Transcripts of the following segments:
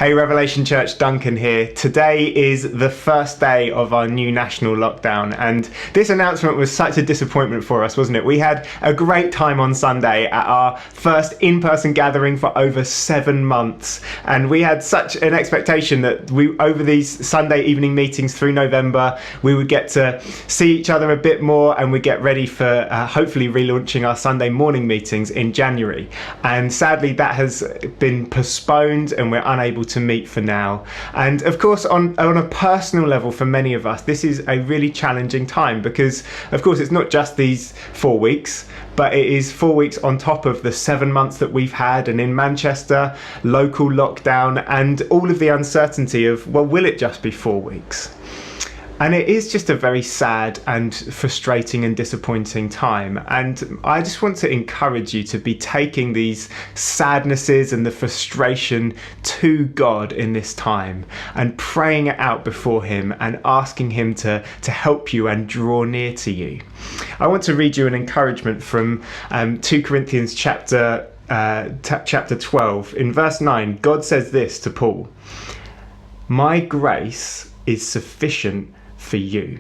Hey Revelation Church, Duncan here. Today is the first day of our new national lockdown, and this announcement was such a disappointment for us, wasn't it? We had a great time on Sunday at our first in-person gathering for over 7 months, and we had such an expectation that over these Sunday evening meetings through November, we would get to see each other a bit more, and we'd get ready for hopefully relaunching our Sunday morning meetings in January. And sadly, that has been postponed, and we're unable to meet for now. And of course, on a personal level, for many of us, this is a really challenging time because, of course, it's not just these 4 weeks, but it is 4 weeks on top of the 7 months that we've had, and in Manchester, local lockdown, and all of the uncertainty of, well, will it just be 4 weeks? And it is just a very sad and frustrating and disappointing time. And I just want to encourage you to be taking these sadnesses and the frustration to God in this time and praying it out before Him and asking Him to help you and draw near to you. I want to read you an encouragement from 2 Corinthians chapter 12. In verse 9, God says this to Paul: "My grace is sufficient for you."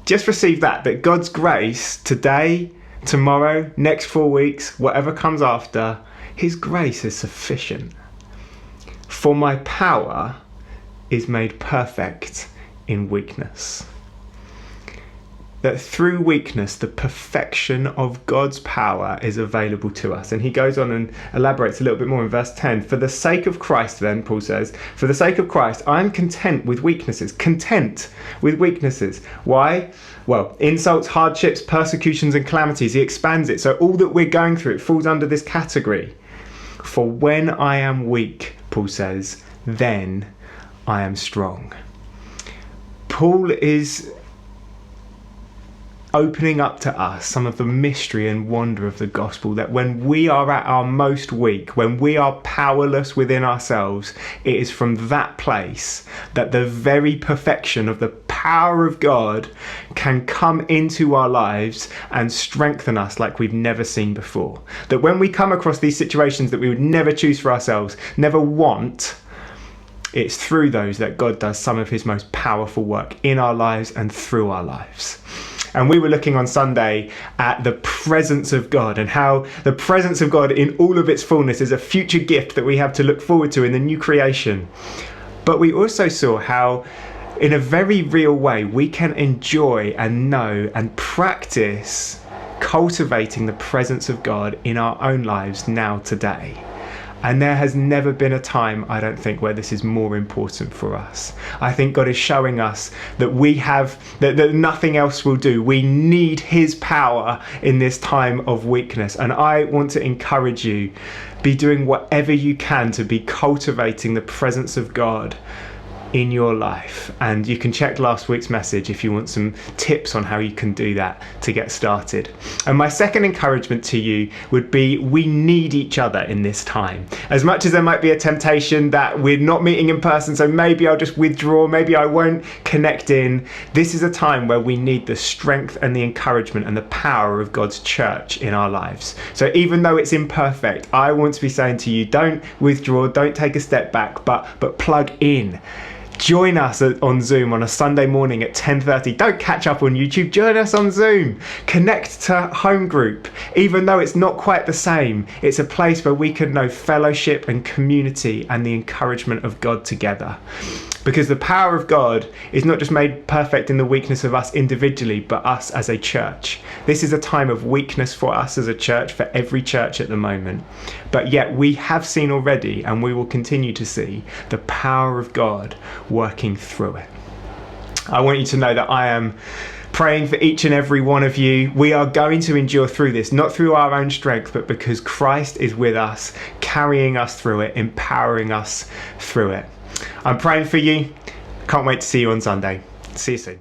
Just receive that God's grace today, tomorrow, next 4 weeks, whatever comes after, His grace is sufficient. "For my power is made perfect in weakness." That through weakness, the perfection of God's power is available to us. And he goes on and elaborates a little bit more in verse 10. "For the sake of Christ," then, Paul says, "for the sake of Christ, I am content with weaknesses." Content with weaknesses. Why? Well, insults, hardships, persecutions, and calamities. He expands it. So all that we're going through, it falls under this category. "For when I am weak," Paul says, "then I am strong." Paul is opening up to us some of the mystery and wonder of the gospel, that when we are at our most weak, when we are powerless within ourselves, it is from that place that the very perfection of the power of God can come into our lives and strengthen us like we've never seen before. That when we come across these situations that we would never choose for ourselves, never want, it's through those that God does some of His most powerful work in our lives and through our lives. And we were looking on Sunday at the presence of God, and how the presence of God in all of its fullness is a future gift that we have to look forward to in the new creation. But we also saw how, in a very real way, we can enjoy and know and practice cultivating the presence of God in our own lives now today. And there has never been a time, I don't think, where this is more important for us. I think God is showing us that that nothing else will do. We need His power in this time of weakness. And I want to encourage you, be doing whatever you can to be cultivating the presence of God in your life. And you can check last week's message if you want some tips on how you can do that to get started. And my second encouragement to you would be, we need each other in this time. As much as there might be a temptation that we're not meeting in person, so maybe I'll just withdraw, maybe I won't connect in, this is a time where we need the strength and the encouragement and the power of God's church in our lives. So even though it's imperfect, I want to be saying to you, don't withdraw, don't take a step back, but plug in. Join us on Zoom on a Sunday morning at 10:30. Don't catch up on YouTube. Join us on Zoom. Connect to Home Group. Even though it's not quite the same, it's a place where we can know fellowship and community and the encouragement of God together. Because the power of God is not just made perfect in the weakness of us individually, but us as a church. This is a time of weakness for us as a church, for every church at the moment. But yet we have seen already, and we will continue to see, the power of God working through it. I want you to know that I am praying for each and every one of you. We are going to endure through this, not through our own strength, but because Christ is with us, carrying us through it, empowering us through it. I'm praying for you. Can't wait to see you on Sunday. See you soon.